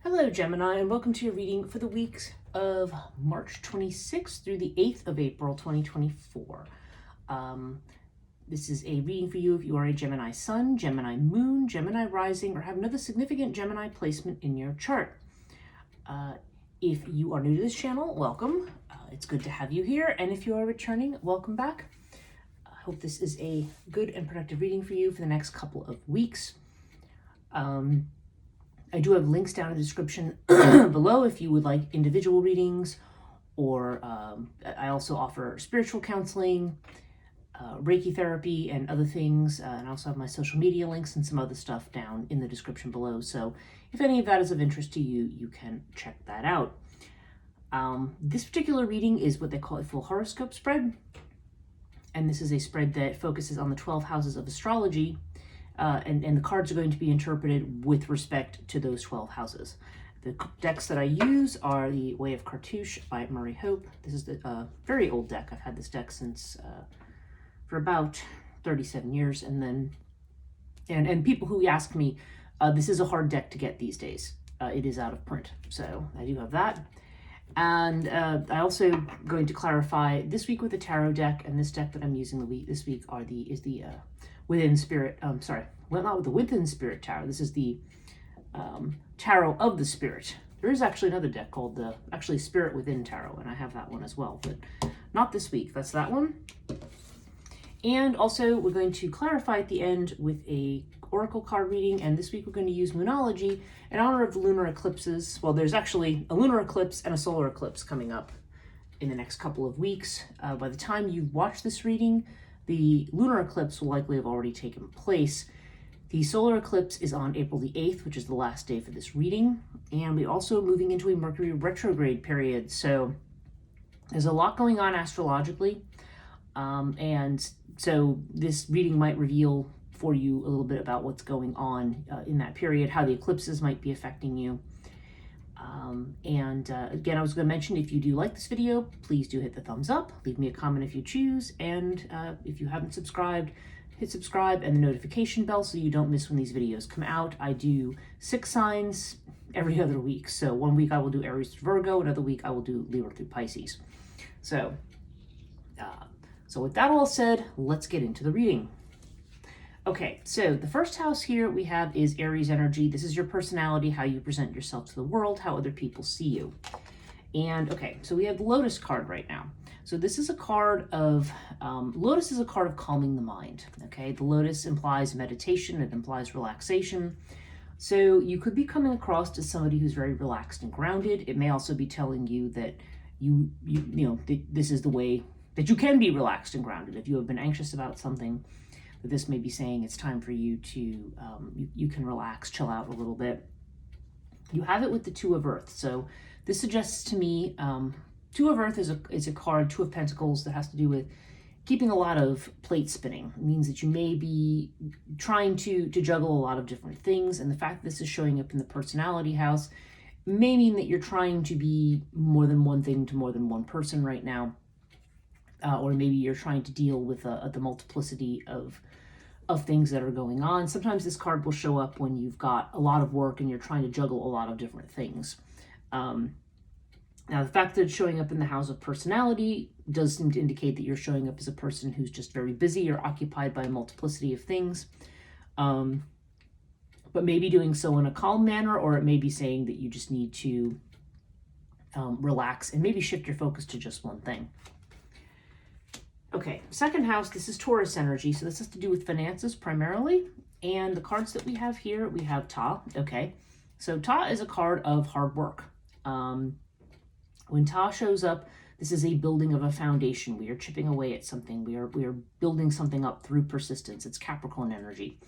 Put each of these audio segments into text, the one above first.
Hello, Gemini, and welcome to your reading for the weeks of March 26th through the 8th of April, 2024. This is a reading for you if you are a Gemini Sun, Gemini Moon, Gemini Rising, or have another significant Gemini placement in your chart. If you are new to this channel, welcome. It's good to have you here, and if you are returning, welcome back. I hope this is a good and productive reading for you for the next couple of weeks. I do have links down in the description below if you would like individual readings, or I also offer spiritual counseling, Reiki therapy, and other things. And I also have my social media links and some other stuff down in the description below. So if any of that is of interest to you, you can check that out. This particular reading is what they call a full horoscope spread. And this is a spread that focuses on the 12 houses of astrology. And the cards are going to be interpreted with respect to those 12 houses. The decks that I use are the Way of Cartouche by Murray Hope. This is the very old deck. I've had this deck since for about 37 years. And people who ask me, this is a hard deck to get these days. It is out of print. So I do have that. And I also going to clarify this week with the tarot deck, and this deck that I'm using this week is the Within Spirit, not with the Within Spirit Tarot. This is the Tarot of the Spirit. There is actually another deck called the Spirit Within Tarot, and I have that one as well, but not this week. That's that one. And also, we're going to clarify at the end with a oracle card reading, and this week we're going to use Moonology in honor of the lunar eclipses. Well, there's actually a lunar eclipse and a solar eclipse coming up in the next couple of weeks. By the time you watch this reading, the lunar eclipse will likely have already taken place. The solar eclipse is on April the 8th, which is the last day for this reading. And we're also moving into a Mercury retrograde period. So there's a lot going on astrologically. And so this reading might reveal for you a little bit about what's going on in that period, how the eclipses might be affecting you. Again, I was going to mention, if you do like this video, please do hit the thumbs up, leave me a comment if you choose, and if you haven't subscribed, hit subscribe and the notification bell so you don't miss when these videos come out. I do 6 signs every other week. So one week I will do Aries through Virgo, another week I will do Libra through Pisces. So with that all said, let's get into the reading. Okay, so the first house here we have is Aries energy. This is your personality, how you present yourself to the world, how other people see you. And okay, so we have the Lotus card right now. So this is a card of, Lotus is a card of calming the mind, okay? The Lotus implies meditation, it implies relaxation. So you could be coming across as somebody who's very relaxed and grounded. It may also be telling you that this is the way that you can be relaxed and grounded. If you have been anxious about something, this may be saying it's time for you to, you can relax, chill out a little bit. You have it with the Two of Earth. So this suggests to me, Two of Earth is a card, Two of Pentacles, that has to do with keeping a lot of plates spinning. It means that you may be trying to juggle a lot of different things. And the fact that this is showing up in the personality house may mean that you're trying to be more than one thing to more than one person right now. Or maybe you're trying to deal with the multiplicity of things that are going on. Sometimes this card will show up when you've got a lot of work and you're trying to juggle a lot of different things. Now, the fact that it's showing up in the house of personality does seem to indicate that you're showing up as a person who's just very busy or occupied by a multiplicity of things. But maybe doing so in a calm manner, or it may be saying that you just need to relax and maybe shift your focus to just one thing. Okay, second house, this is Taurus energy. So this has to do with finances primarily. And the cards that we have here, we have Ta. Okay, so Ta is a card of hard work. When Ta shows up, this is a building of a foundation. We are chipping away at something. We are building something up through persistence. It's Capricorn energy.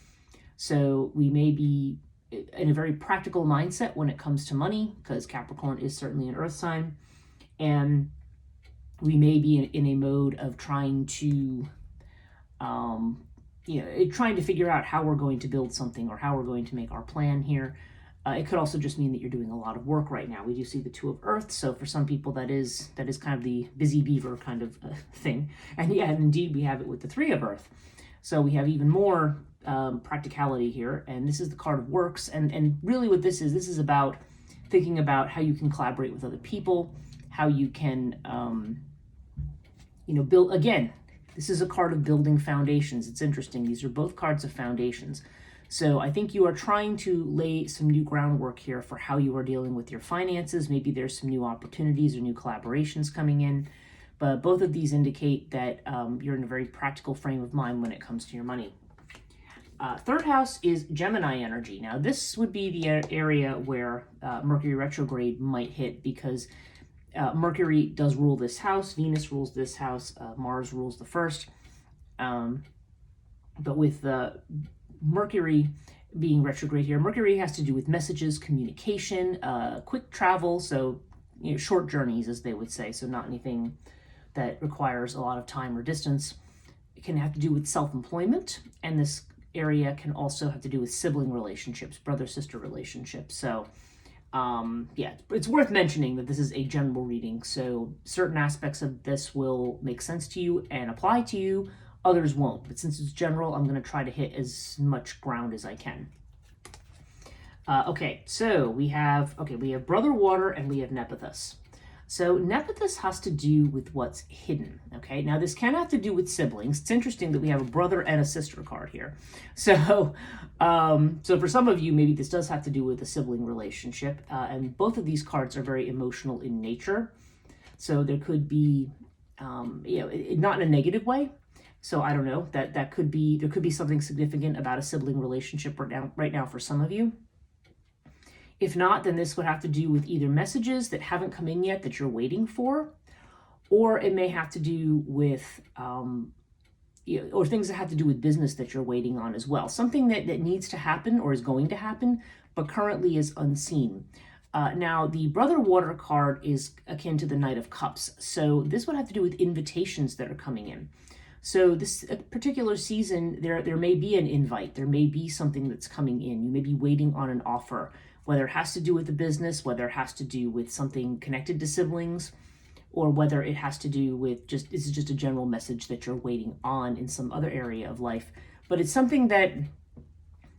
So we may be in a very practical mindset when it comes to money, because Capricorn is certainly an earth sign. And we may be in a mode of trying to, trying to figure out how we're going to build something or how we're going to make our plan here. It could also just mean that you're doing a lot of work right now. We do see the Two of Earth, so for some people that is kind of the busy beaver kind of thing. And yeah, indeed we have it with the Three of Earth. So we have even more practicality here, and this is the card of works. And really what this is about thinking about how you can collaborate with other people, how you can, build, again, this is a card of building foundations. It's interesting. These are both cards of foundations. So I think you are trying to lay some new groundwork here for how you are dealing with your finances. Maybe there's some new opportunities or new collaborations coming in. But both of these indicate that you're in a very practical frame of mind when it comes to your money. Third house is Gemini energy. Now, this would be the area where Mercury retrograde might hit, because Mercury does rule this house, Venus rules this house, Mars rules the first. But with Mercury being retrograde here, Mercury has to do with messages, communication, quick travel, so short journeys, as they would say, so not anything that requires a lot of time or distance. It can have to do with self-employment, and this area can also have to do with sibling relationships, brother-sister relationships. So yeah, it's worth mentioning that this is a general reading, so certain aspects of this will make sense to you and apply to you, others won't. But since it's general, I'm going to try to hit as much ground as I can. Okay, so we have brother water and we have Nephthys. So Nephthys has to do with what's hidden, okay? Now this can have to do with siblings. It's interesting that we have a brother and a sister card here. So so for some of you, maybe this does have to do with a sibling relationship, and both of these cards are very emotional in nature. So there could be, not in a negative way. So I don't know, there could be something significant about a sibling relationship right now for some of you. If not, then this would have to do with either messages that haven't come in yet that you're waiting for, or it may have to do with, or things that have to do with business that you're waiting on as well. Something that needs to happen or is going to happen, but currently is unseen. Now, the Brother Water card is akin to the Knight of Cups. So this would have to do with invitations that are coming in. So this particular season, there may be an invite. There may be something that's coming in. You may be waiting on an offer, whether it has to do with the business, whether it has to do with something connected to siblings, or whether it has to do with this is just a general message that you're waiting on in some other area of life. But it's something that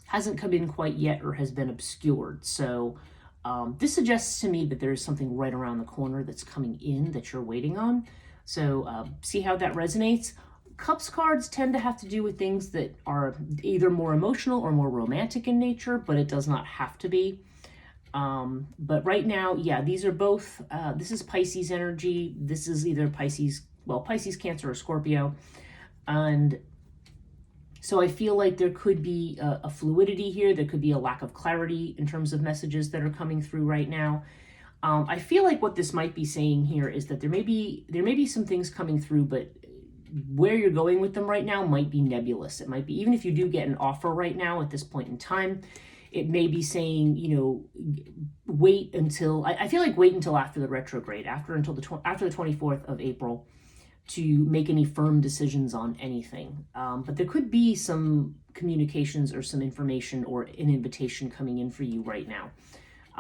hasn't come in quite yet or has been obscured. So this suggests to me that there's something right around the corner that's coming in that you're waiting on. So see how that resonates. Cups cards tend to have to do with things that are either more emotional or more romantic in nature, but it does not have to be. But right now, yeah, these are both, this is Pisces energy. This is either Pisces, Cancer, or Scorpio. And so I feel like there could be a fluidity here. There could be a lack of clarity in terms of messages that are coming through right now. I feel like what this might be saying here is that there may be some things coming through, but where you're going with them right now might be nebulous. It might be, even if you do get an offer right now at this point in time, it may be saying, wait until, I feel like wait until after the retrograde, after the 24th of April to make any firm decisions on anything. But there could be some communications or some information or an invitation coming in for you right now.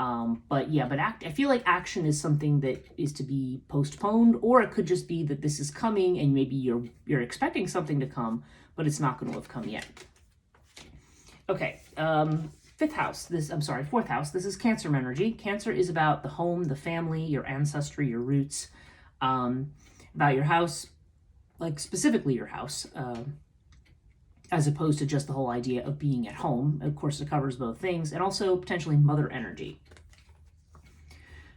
I feel like action is something that is to be postponed, or it could just be that this is coming and maybe you're expecting something to come, but it's not going to have come yet. Okay, fourth house. This is Cancer energy. Cancer is about the home, the family, your ancestry, your roots, about your house, like specifically your house, as opposed to just the whole idea of being at home. Of course, it covers both things, and also potentially mother energy.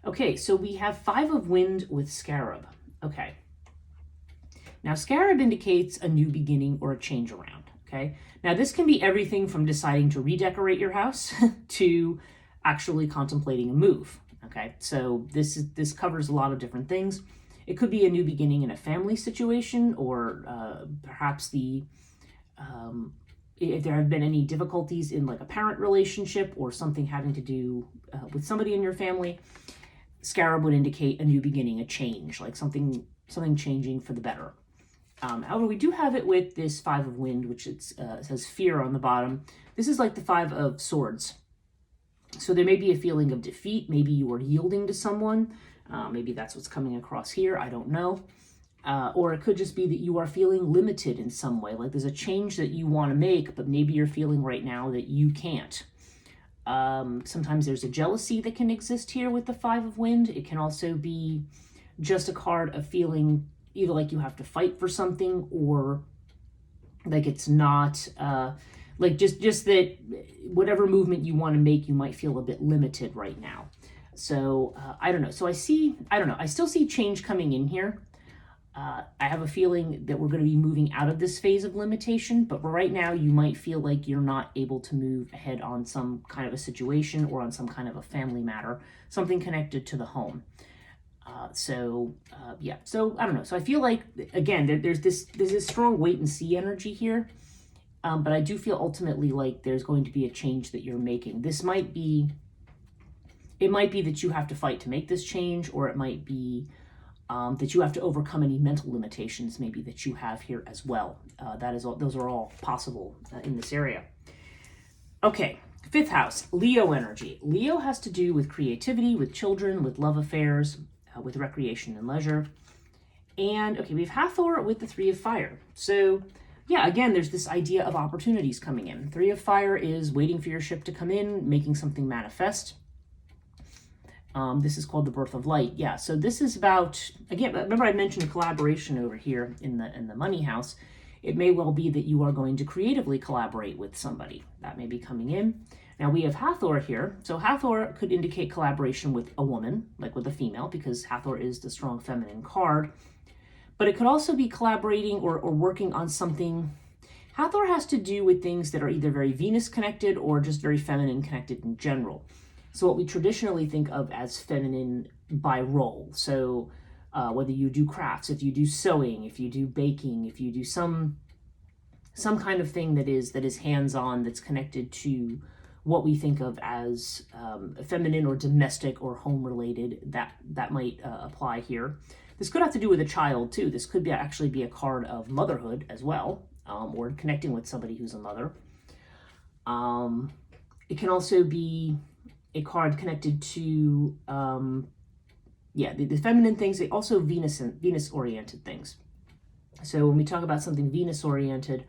Okay, so we have Five of Wind with Scarab. Okay. Now, Scarab indicates a new beginning or a change around, okay? Now, this can be everything from deciding to redecorate your house to actually contemplating a move, okay? So this covers a lot of different things. It could be a new beginning in a family situation, or perhaps if there have been any difficulties in like a parent relationship or something having to do with somebody in your family, Scarab would indicate a new beginning, a change, like something changing for the better. However, we do have it with this Five of Wind, which says fear on the bottom. This is like the Five of Swords. So there may be a feeling of defeat. Maybe you are yielding to someone. Maybe that's what's coming across here. I don't know. Or it could just be that you are feeling limited in some way. Like there's a change that you want to make, but maybe you're feeling right now that you can't. Sometimes there's a jealousy that can exist here with the Five of Wind. It can also be just a card of feeling either like you have to fight for something, or like it's not, like just that whatever movement you want to make, you might feel a bit limited right now. So I don't know. So I don't know. I still see change coming in here. I have a feeling that we're going to be moving out of this phase of limitation, but right now you might feel like you're not able to move ahead on some kind of a situation or on some kind of a family matter, something connected to the home. Yeah, so I don't know. So I feel like, again, there's this strong wait and see energy here. But I do feel ultimately like there's going to be a change that you're making. It might be that you have to fight to make this change, or it might be that you have to overcome any mental limitations maybe that you have here as well. Those are all possible in this area. Okay, 5th house, Leo energy. Leo has to do with creativity, with children, with love affairs, with recreation and leisure. And okay, we have Hathor with the 3 of Fire. So yeah, again, there's this idea of opportunities coming in. 3 of Fire is waiting for your ship to come in, making something manifest. This is called the birth of light. Yeah, so this is about, again, remember I mentioned collaboration over here in the money house. It may well be that you are going to creatively collaborate with somebody. That may be coming in. Now we have Hathor here. So Hathor could indicate collaboration with a woman, like with a female, because Hathor is the strong feminine card. But it could also be collaborating or working on something. Hathor has to do with things that are either very Venus connected or just very feminine connected in general. So what we traditionally think of as feminine by role. So whether you do crafts, if you do sewing, if you do baking, if you do some kind of thing that is hands-on, that's connected to what we think of as feminine or domestic or home-related, that might apply here. This could have to do with a child too. This could actually be a card of motherhood as well, or connecting with somebody who's a mother. It can also be a card connected to, the feminine things, also Venus-oriented things. So when we talk about something Venus-oriented,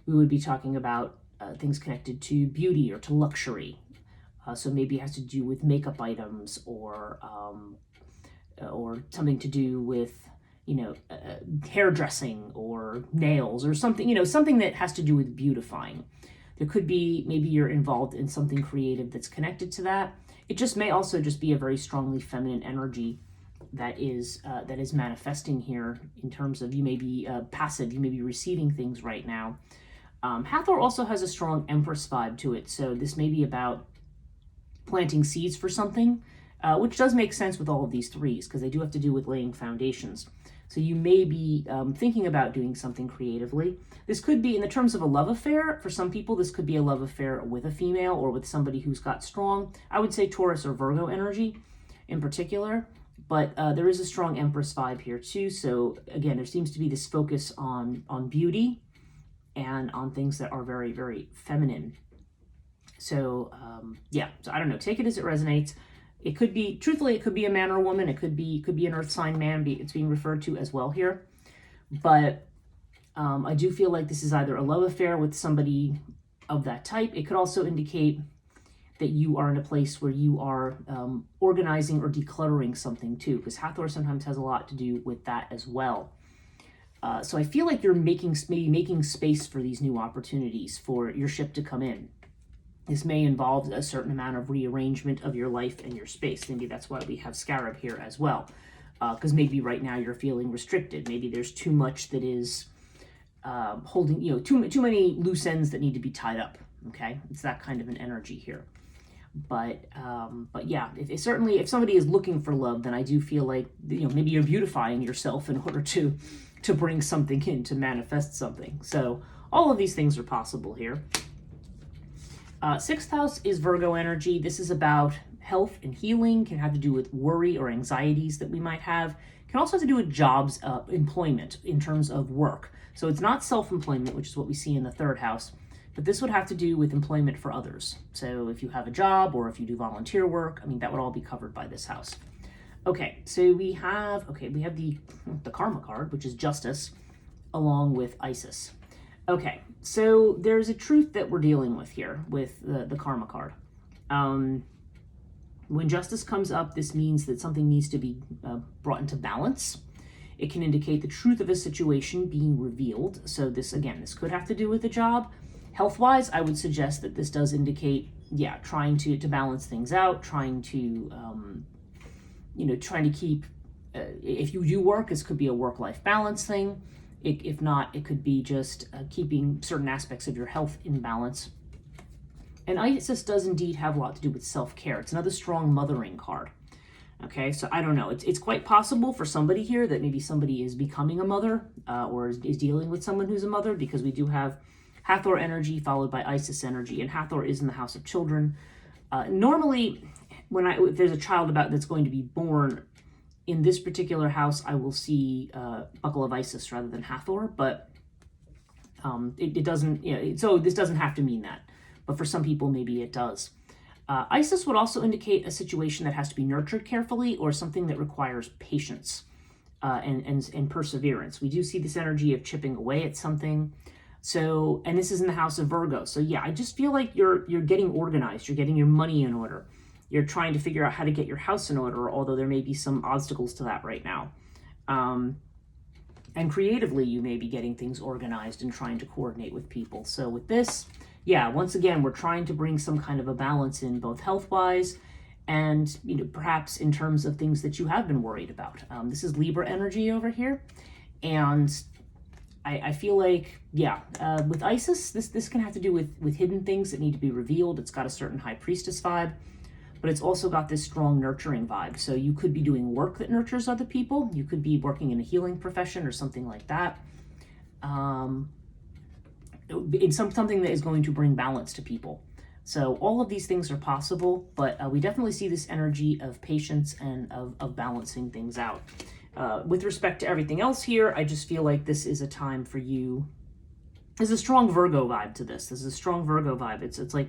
we would be talking about things connected to beauty or to luxury. So maybe it has to do with makeup items, or something to do with, hairdressing or nails or something, something that has to do with beautifying. There could be, maybe you're involved in something creative that's connected to that. It just may also just be a very strongly feminine energy that is manifesting here, in terms of you may be passive, you may be receiving things right now. Hathor also has a strong Empress vibe to it, so this may be about planting seeds for something, which does make sense with all of these 3s, because they do have to do with laying foundations. So you may be thinking about doing something creatively. This could be, in the terms of a love affair, for some people, this could be a love affair with a female or with somebody who's got strong, I would say Taurus or Virgo energy in particular. But there is a strong Empress vibe here too. So again, there seems to be this focus on beauty and on things that are very, very feminine. So so I don't know, take it as it resonates. It could be, truthfully, it could be a man or a woman. It could be an earth sign man. It's being referred to as well here. But I do feel like this is either a love affair with somebody of that type. It could also indicate that you are in a place where you are organizing or decluttering something too, because Hathor sometimes has a lot to do with that as well. So I feel like you're making space for these new opportunities for your ship to come in. This may involve a certain amount of rearrangement of your life and your space. Maybe that's why we have Scarab here as well. Because maybe right now you're feeling restricted. Maybe there's too much that is holding, too many loose ends that need to be tied up. Okay, it's that kind of an energy here. But yeah, if somebody is looking for love, then I do feel like, maybe you're beautifying yourself in order to bring something in, to manifest something. So all of these things are possible here. 6th house is Virgo energy. This is about health and healing, can have to do with worry or anxieties that we might have. Can also have to do with jobs, employment in terms of work. So it's not self-employment, which is what we see in the 3rd house, but this would have to do with employment for others. So if you have a job or if you do volunteer work, that would all be covered by this house. Okay, so we have the Karma card, which is Justice, along with Isis. Okay, so there's a truth that we're dealing with here with the Karma card. When justice comes up, this means that something needs to be brought into balance. It can indicate the truth of a situation being revealed. So this, again, this could have to do with the job. Health-wise, I would suggest that this does indicate, trying to balance things out, trying to, trying to keep, if you do work, this could be a work-life balance thing. If not, it could be just keeping certain aspects of your health in balance. And Isis does indeed have a lot to do with self-care. It's another strong mothering card. Okay, so I don't know. It's quite possible for somebody here that maybe somebody is becoming a mother or is dealing with someone who's a mother, because we do have Hathor energy followed by Isis energy, and Hathor is in the house of children. Normally, if there's a child that's going to be born in this particular house, I will see Buckle of Isis rather than Hathor, but it doesn't. So this doesn't have to mean that, but for some people, maybe it does. Isis would also indicate a situation that has to be nurtured carefully, or something that requires patience and perseverance. We do see this energy of chipping away at something. So, and this is in the house of Virgo. So I just feel like you're getting organized. You're getting your money in order. You're trying to figure out how to get your house in order, although there may be some obstacles to that right now. And creatively, you may be getting things organized and trying to coordinate with people. So with this, once again, we're trying to bring some kind of a balance in, both health-wise and, perhaps in terms of things that you have been worried about. This is Libra energy over here. And I feel like, with Isis, this can have to do with hidden things that need to be revealed. It's got a certain high priestess vibe, but it's also got this strong nurturing vibe. So you could be doing work that nurtures other people. You could be working in a healing profession or something like that. It's something that is going to bring balance to people. So all of these things are possible, but we definitely see this energy of patience and of balancing things out. With respect to everything else here, I just feel like this is a time for you. There's a strong Virgo vibe to this. There's a strong Virgo vibe. It's like,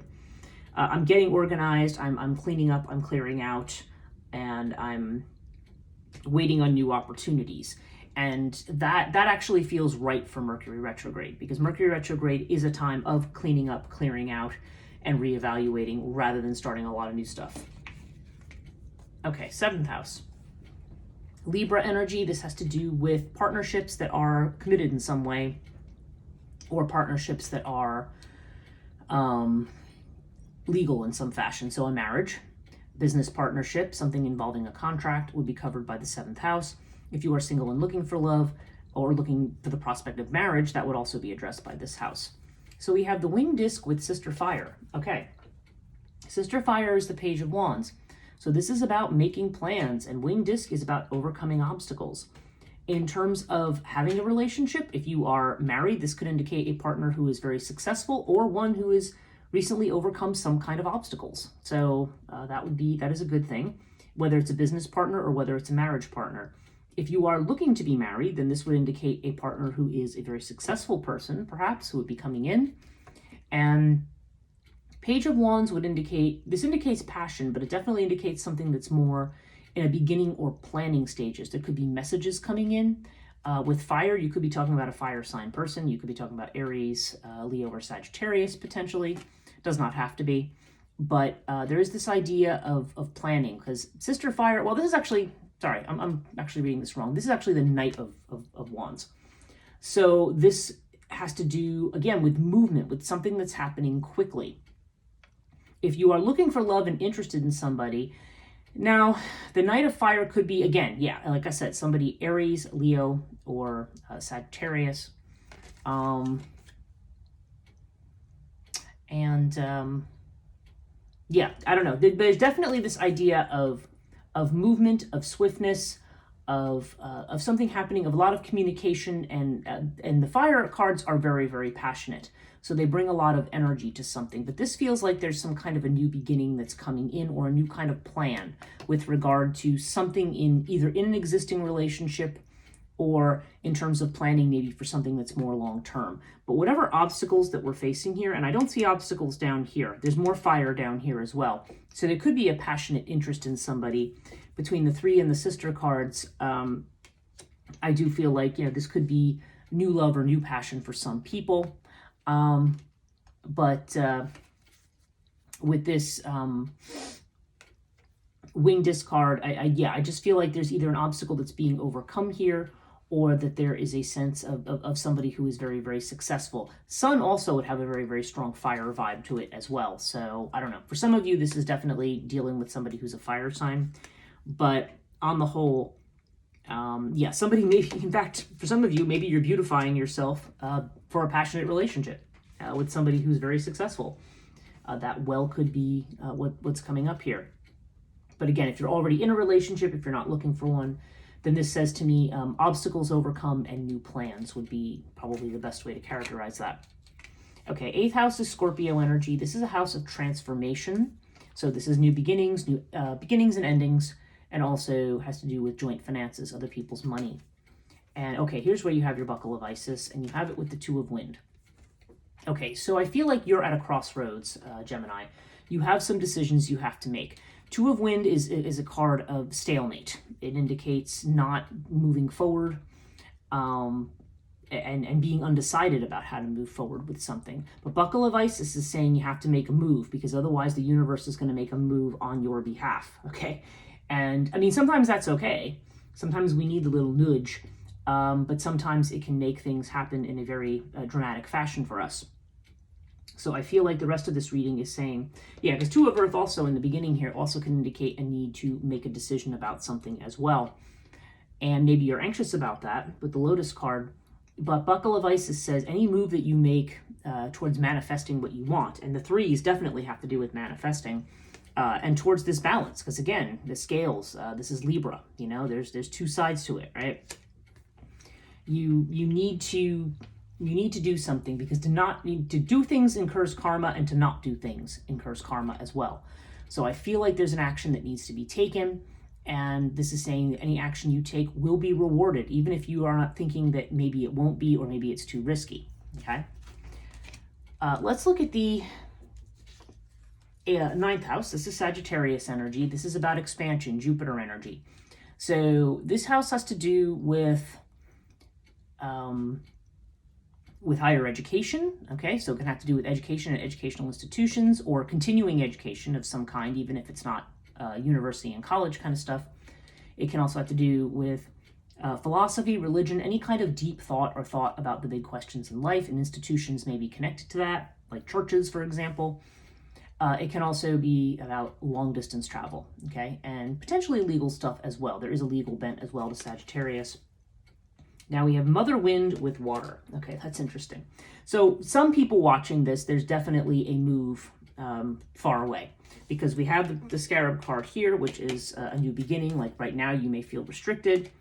I'm getting organized, I'm cleaning up, I'm clearing out, and I'm waiting on new opportunities. And that actually feels right for Mercury retrograde, because Mercury retrograde is a time of cleaning up, clearing out, and reevaluating rather than starting a lot of new stuff. Okay, 7th house. Libra energy, this has to do with partnerships that are committed in some way, or partnerships that are legal in some fashion. So a marriage, business partnership, something involving a contract would be covered by the 7th house. If you are single and looking for love, or looking for the prospect of marriage, that would also be addressed by this house. So we have the winged disc with Sister Fire. Okay, Sister Fire is the Page of Wands. So this is about making plans, and winged disc is about overcoming obstacles. In terms of having a relationship, if you are married, this could indicate a partner who is very successful, or one who is recently overcome some kind of obstacles. So that is a good thing, whether it's a business partner or whether it's a marriage partner. If you are looking to be married, then this would indicate a partner who is a very successful person, perhaps, who would be coming in. And Page of Wands this indicates passion, but it definitely indicates something that's more in a beginning or planning stages. There could be messages coming in. With fire, you could be talking about a fire sign person. You could be talking about Aries, Leo, or Sagittarius, potentially. Does not have to be. But there is this idea of planning, because Sister Fire, well, this is actually, sorry, I'm actually reading this wrong. This is actually the Knight of Wands. So this has to do, again, with movement, with something that's happening quickly. If you are looking for love and interested in somebody, now the Knight of Fire could be, again, like I said, somebody Aries, Leo, or Sagittarius. I don't know. There's definitely this idea of movement, of swiftness, of something happening, of a lot of communication, and the fire cards are very, very passionate. So they bring a lot of energy to something. But this feels like there's some kind of a new beginning that's coming in, or a new kind of plan with regard to something either in an existing relationship, or in terms of planning maybe for something that's more long-term. But whatever obstacles that we're facing here, and I don't see obstacles down here, there's more fire down here as well. So there could be a passionate interest in somebody. Between the 3 and the sister cards, I do feel like, this could be new love or new passion for some people. with this wing discard, I just feel like there's either an obstacle that's being overcome here, or that there is a sense of somebody who is very, very successful. Sun also would have a very, very strong fire vibe to it as well. So I don't know. For some of you, this is definitely dealing with somebody who's a fire sign. But on the whole, yeah, somebody maybe, in fact, for some of you, maybe you're beautifying yourself for a passionate relationship with somebody who's very successful. That well could be what's coming up here. But again, if you're already in a relationship, if you're not looking for one, then this says to me, obstacles overcome and new plans would be probably the best way to characterize that. Okay, 8th house is Scorpio energy. This is a house of transformation. So this is new beginnings, new beginnings and endings, and also has to do with joint finances, other people's money. And okay, here's where you have your buckle of Isis, and you have it with the 2 of wind. Okay, so I feel like you're at a crossroads, Gemini. You have some decisions you have to make. 2 of wind is a card of stalemate. It indicates not moving forward and being undecided about how to move forward with something. But buckle of Isis is saying you have to make a move, because otherwise the universe is going to make a move on your behalf, okay? And I mean, sometimes that's okay. Sometimes we need the little nudge, but sometimes it can make things happen in a very dramatic fashion for us. So I feel like the rest of this reading is saying, yeah, because 2 of Earth also in the beginning here also can indicate a need to make a decision about something as well. And maybe you're anxious about that with the Lotus card. But buckle of Isis says any move that you make towards manifesting what you want, and the 3s definitely have to do with manifesting, and towards this balance, because again, the scales, this is Libra, you know, there's 2 sides to it, right? You need to do something, because to do things incurs karma, and to not do things incurs karma as well. So I feel like there's an action that needs to be taken, and this is saying that any action you take will be rewarded, even if you are not thinking that maybe it won't be, or maybe it's too risky, okay? Let's look at the 9th house. This is Sagittarius energy. This is about expansion, Jupiter energy. So this house has to do with higher education, okay? So it can have to do with education and educational institutions, or continuing education of some kind, even if it's not university and college kind of stuff. It can also have to do with philosophy, religion, any kind of deep thought or thought about the big questions in life, and institutions may be connected to that, like churches, for example. It can also be about long distance travel, okay? And potentially legal stuff as well. There is a legal bent as well to Sagittarius. Now we have Mother Wind with water. Okay, that's interesting. So some people watching this, there's definitely a move far away, because we have the Scarab card here, which is a new beginning. Like right now you may feel restricted,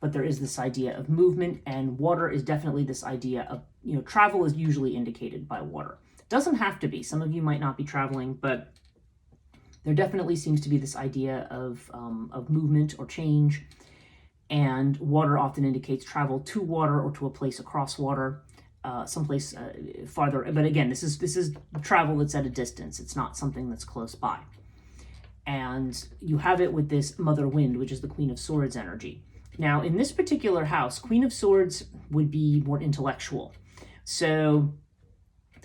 but there is this idea of movement, and water is definitely this idea of, you know, travel is usually indicated by water. Doesn't have to be. Some of you might not be traveling, but there definitely seems to be this idea of movement or change. And water often indicates travel to water, or to a place across water, someplace farther. But again, this is travel that's at a distance. It's not something that's close by. And you have it with this Mother Wind, which is the Queen of Swords energy. Now, in this particular house, Queen of Swords would be more intellectual. So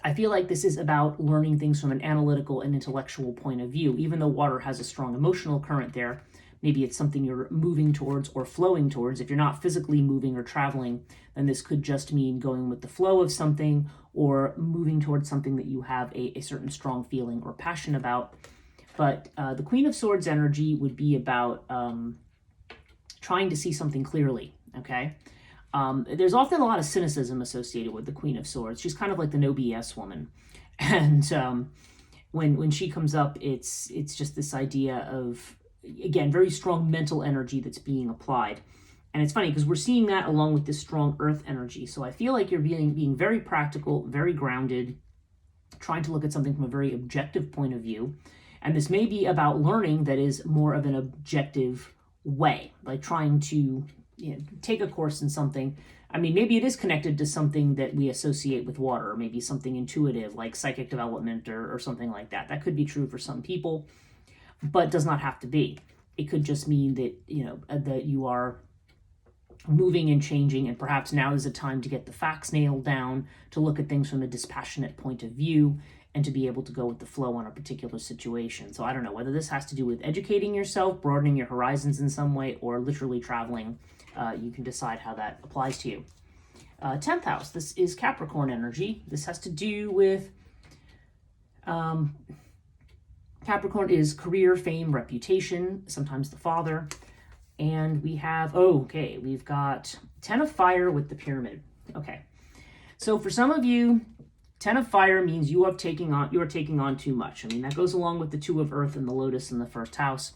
I feel like this is about learning things from an analytical and intellectual point of view. Even though water has a strong emotional current there, maybe it's something you're moving towards or flowing towards. If you're not physically moving or traveling, then this could just mean going with the flow of something, or moving towards something that you have a certain strong feeling or passion about. But the Queen of Swords energy would be about trying to see something clearly, okay? There's often a lot of cynicism associated with the Queen of Swords. She's kind of like the no BS woman. And when she comes up, it's just this idea of, again, very strong mental energy that's being applied. And it's funny because we're seeing that along with this strong earth energy. So I feel like you're being very practical, very grounded, trying to look at something from a very objective point of view. And this may be about learning that is more of an objective way, like trying to, you know, take a course in something. I mean, maybe it is connected to something that we associate with water, or maybe something intuitive like psychic development or something like that. That could be true for some people, but does not have to be. It could just mean that, you know, that you are moving and changing, and perhaps now is a time to get the facts nailed down, to look at things from a dispassionate point of view, and to be able to go with the flow on a particular situation. So I don't know whether this has to do with educating yourself, broadening your horizons in some way, or literally traveling. You can decide how that applies to you. 10th house, this is Capricorn energy. This has to do with Capricorn is career, fame, reputation, sometimes the father. And we have, we've got 10 of fire with the pyramid. Okay. So for some of you, 10 of fire means you are taking on too much. I mean, that goes along with the 2 of earth and the lotus in the first house.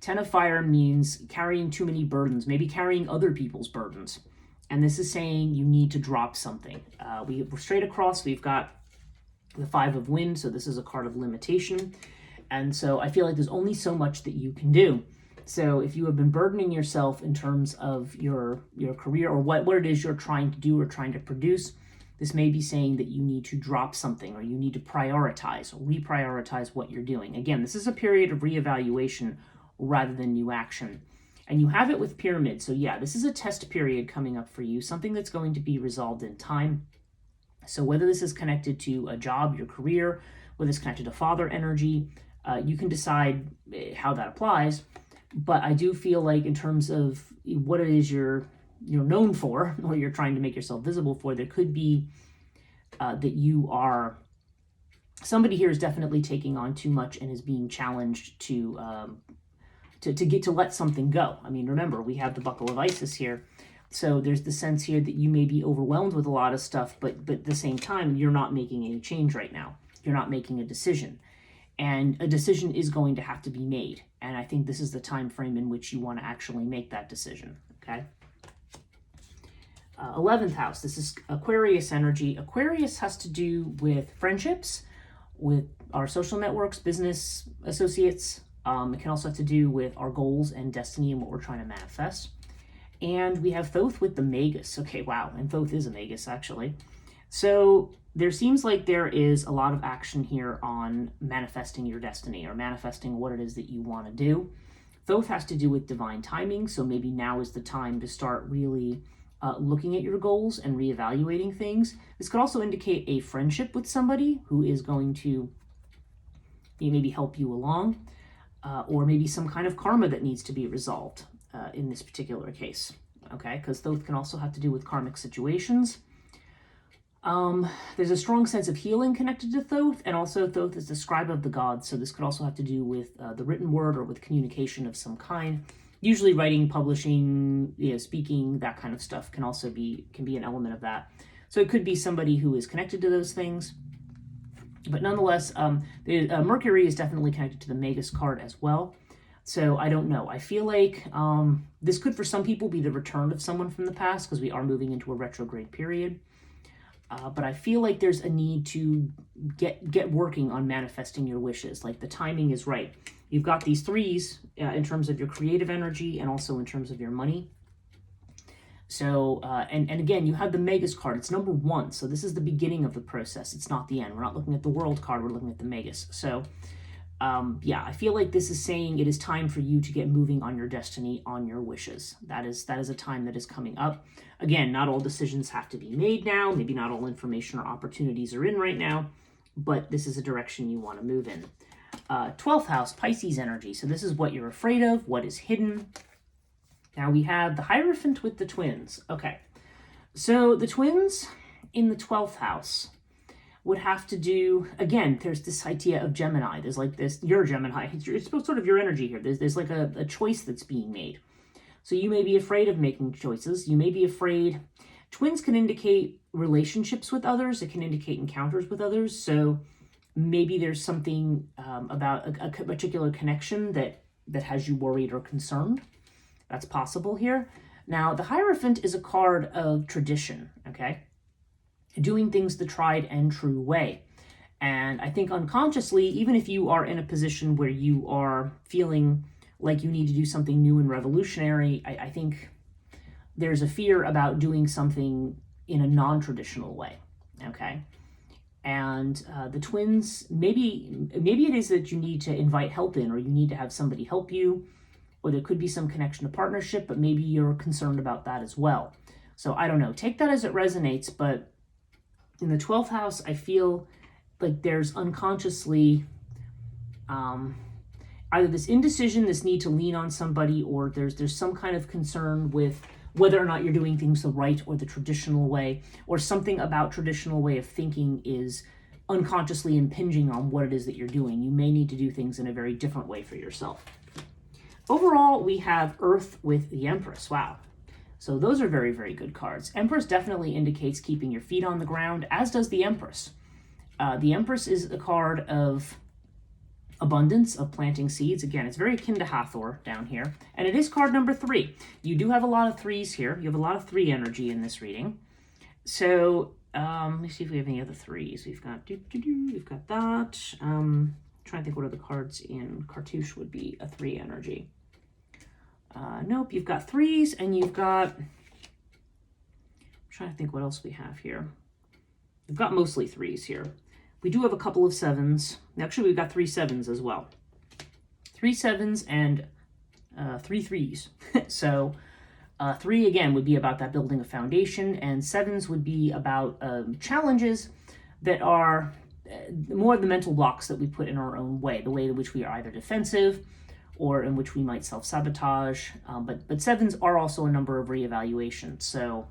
10 of fire means carrying too many burdens, maybe carrying other people's burdens. And this is saying you need to drop something. We're straight across, we've got the 5 of wind, so this is a card of limitation. And so I feel like there's only so much that you can do. So if you have been burdening yourself in terms of your career or what it is you're trying to do or trying to produce, this may be saying that you need to drop something or you need to prioritize or reprioritize what you're doing. Again, this is a period of reevaluation rather than new action. And you have it with pyramid. So yeah, this is a test period coming up for you, something that's going to be resolved in time. So whether this is connected to a job, your career, whether it's connected to father energy, you can decide how that applies. But I do feel like in terms of what it is you're known for or you're trying to make yourself visible for, there could be that you are, somebody here is definitely taking on too much and is being challenged to get to let something go. I mean, remember, we have the buckle of Isis here. So there's the sense here that you may be overwhelmed with a lot of stuff, but at the same time, you're not making any change right now. You're not making a decision. And a decision is going to have to be made. And I think this is the time frame in which you want to actually make that decision, okay? 11th house, this is Aquarius energy. Aquarius has to do with friendships, with our social networks, business associates. It can also have to do with our goals and destiny and what we're trying to manifest. And we have Thoth with the Magus. Okay, wow, and Thoth is a Magus, actually. So there seems like there is a lot of action here on manifesting your destiny or manifesting what it is that you want to do. Thoth has to do with divine timing, so maybe now is the time to start really looking at your goals and reevaluating things. This could also indicate a friendship with somebody who is going to maybe help you along, or maybe some kind of karma that needs to be resolved in this particular case, okay? Because Thoth can also have to do with karmic situations. There's a strong sense of healing connected to Thoth, and also Thoth is the scribe of the gods, so this could also have to do with the written word or with communication of some kind. Usually writing, publishing, speaking, that kind of stuff can be an element of that. So it could be somebody who is connected to those things. But nonetheless, Mercury is definitely connected to the Magus card as well. So I don't know. I feel like this could, for some people, be the return of someone from the past because we are moving into a retrograde period. But I feel like there's a need to get working on manifesting your wishes. Like the timing is right. You've got these 3s in terms of your creative energy and also in terms of your money. So, and again, you have the Magus card. It's number 1. So this is the beginning of the process. It's not the end. We're not looking at the World card. We're looking at the Magus. So, yeah, I feel like this is saying it is time for you to get moving on your destiny, on your wishes. That is a time that is coming up. Again, not all decisions have to be made now. Maybe not all information or opportunities are in right now, but this is a direction you want to move in. 12th house, Pisces energy. So this is what you're afraid of, what is hidden. Now we have the Hierophant with the twins. Okay, so the twins in the 12th house would have to do, again, there's this idea of Gemini. There's like this, you're Gemini. It's sort of your energy here. There's like a choice that's being made. So you may be afraid of making choices. You may be afraid. Twins can indicate relationships with others. It can indicate encounters with others. So maybe there's something about a particular connection that has you worried or concerned. That's possible here. Now, the Hierophant is a card of tradition, okay? Doing things the tried and true way. And I think unconsciously, even if you are in a position where you are feeling like you need to do something new and revolutionary, I think there's a fear about doing something in a non-traditional way, okay? And the twins, maybe it is that you need to invite help in, or you need to have somebody help you, or there could be some connection to partnership, but maybe you're concerned about that as well. So I don't know, take that as it resonates, but in the 12th house, I feel like there's unconsciously either this indecision, this need to lean on somebody, or there's some kind of concern with whether or not you're doing things the right or the traditional way, or something about traditional way of thinking is unconsciously impinging on what it is that you're doing. You may need to do things in a very different way for yourself. Overall, we have Earth with the Empress. Wow. So those are very, very good cards. Empress definitely indicates keeping your feet on the ground, as does the Empress. The Empress is a card of abundance, of planting seeds. Again, it's very akin to Hathor down here. And it is card number 3. You do have a lot of 3s here. You have a lot of 3 energy in this reading. So let me see if we have any other 3s. We've got we've got that. Trying to think what other cards in Cartouche would be a 3 energy. Nope, you've got 3s, and you've got, I'm trying to think what else we have here. We've got mostly 3s here. We do have a couple of 7s. Actually, we've got 3 7s as well. 3 7s and 3 3s. So 3, again, would be about that building a foundation, and 7s would be about challenges that are more the mental blocks that we put in our own way, the way in which we are either defensive or in which we might self-sabotage. But 7s are also a number of reevaluations, so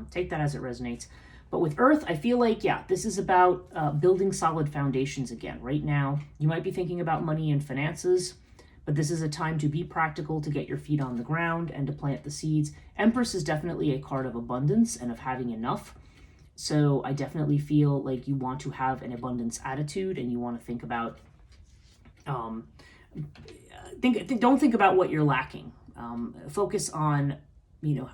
take that as it resonates. But with Earth, I feel like, yeah, this is about building solid foundations again. Right now, you might be thinking about money and finances, but this is a time to be practical, to get your feet on the ground, and to plant the seeds. Empress is definitely a card of abundance and of having enough. So I definitely feel like you want to have an abundance attitude, and you want to think about, don't think about what you're lacking. Focus on,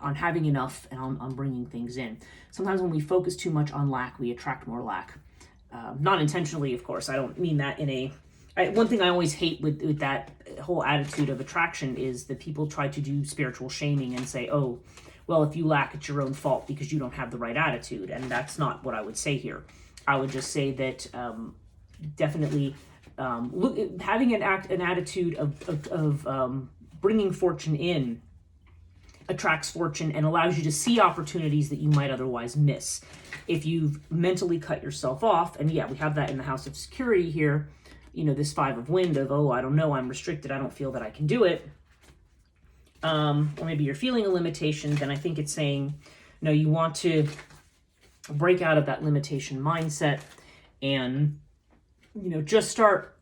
on having enough and on bringing things in. Sometimes when we focus too much on lack, we attract more lack. Not intentionally, of course. I don't mean that in a... one thing I always hate with that whole attitude of attraction is that people try to do spiritual shaming and say, oh, well, if you lack, it's your own fault because you don't have the right attitude. And that's not what I would say here. I would just say that definitely having an attitude of bringing fortune in attracts fortune and allows you to see opportunities that you might otherwise miss. If you've mentally cut yourself off, and yeah, we have that in the House of Security here, this 5 of Wind of, oh, I don't know, I'm restricted, I don't feel that I can do it. Or maybe you're feeling a limitation, then I think it's saying, no, you want to break out of that limitation mindset and, just start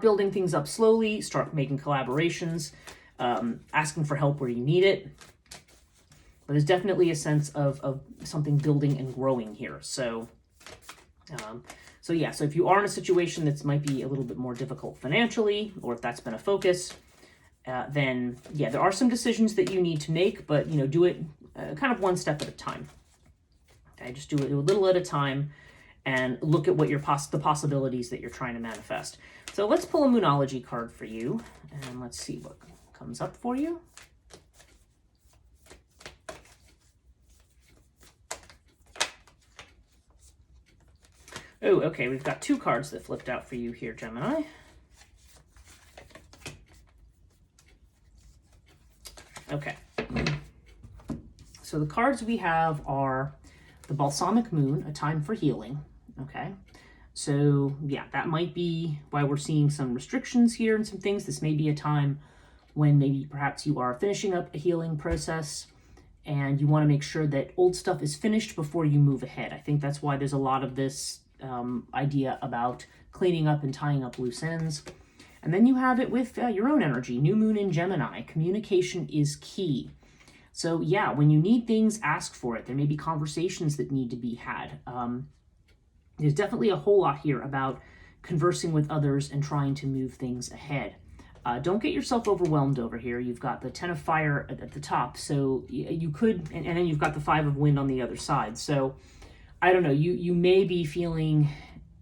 building things up slowly, start making collaborations, asking for help where you need it. But there's definitely a sense of something building and growing here. So if you are in a situation that might be a little bit more difficult financially, or if that's been a focus, then yeah, there are some decisions that you need to make, but do it kind of one step at a time. Okay, just do it a little at a time, and look at what the possibilities that you're trying to manifest. So let's pull a Moonology card for you, and let's see what comes up for you. Oh, okay, we've got 2 cards that flipped out for you here, Gemini. Okay. So the cards we have are the Balsamic Moon, a time for healing. Okay. So yeah, that might be why we're seeing some restrictions here and some things. This may be a time when maybe perhaps you are finishing up a healing process and you want to make sure that old stuff is finished before you move ahead. I think that's why there's a lot of this idea about cleaning up and tying up loose ends. And then you have it with your own energy, new moon in Gemini. Communication is key. So yeah, when you need things, ask for it. There may be conversations that need to be had. There's definitely a whole lot here about conversing with others and trying to move things ahead. Don't get yourself overwhelmed over here. You've got the 10 of Fire at the top, so you could, and then you've got the 5 of Wind on the other side. So I don't know, you may be feeling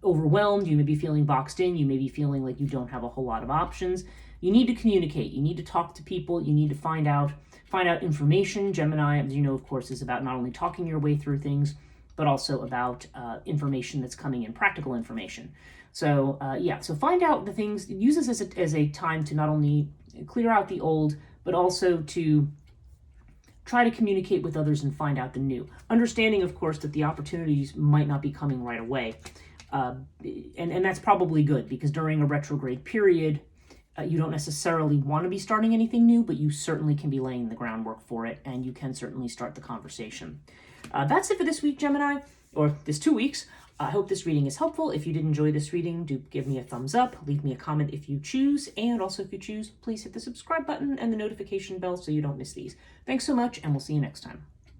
overwhelmed, you may be feeling boxed in, you may be feeling like you don't have a whole lot of options. You need to communicate, you need to talk to people, you need to find out information. Gemini, as you know, of course, is about not only talking your way through things, but also about information that's coming in, practical information. So so find out the things, use this as a time to not only clear out the old, but also to try to communicate with others and find out the new. Understanding, of course, that the opportunities might not be coming right away. And that's probably good, because during a retrograde period, you don't necessarily want to be starting anything new, but you certainly can be laying the groundwork for it, and you can certainly start the conversation. That's it for this week, Gemini, or this 2 weeks. I hope this reading is helpful. If you did enjoy this reading, do give me a thumbs up, leave me a comment if you choose, and also if you choose, please hit the subscribe button and the notification bell so you don't miss these. Thanks so much, and we'll see you next time.